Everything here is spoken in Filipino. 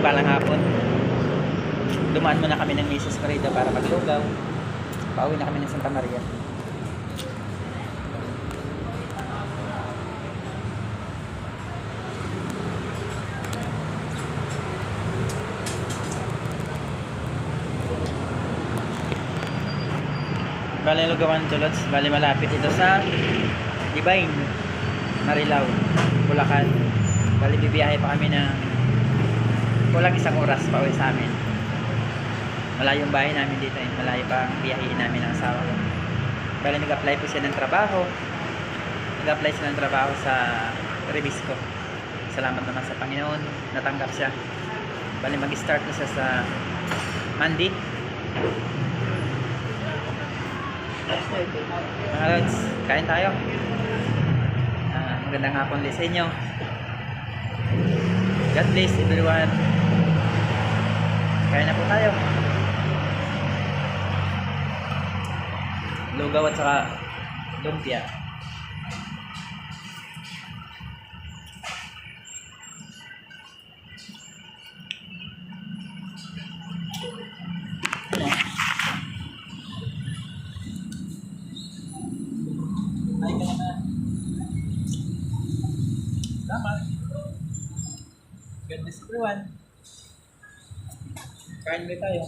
balang hapon. Dumaan muna kami ng Mrs. Marida para maglugaw. Pauwi na kami ng Santa Maria. Bali lugawan tulots, bali malapit ito sa Divine, Marilao, Bulacan. Bali bibiyahe pa kami ng kulang 1 oras pa uwi sa amin. Malayo yung bahay namin dito, malayo pa ang biyahein namin ng asawa ko. Bali nag-apply po siya ng trabaho. Nag-apply siya ng trabaho sa Rebisco. Salamat naman sa Panginoon, natanggap siya. Bali mag-start na siya sa Monday. Mga lods, kain tayo. Magandang hapon ulit sa inyo. God bless everyone. Kain na po tayo. Lugaw at saka lumpia. Ay ka na. Tama. God bless everyone. Kain ulit tayo.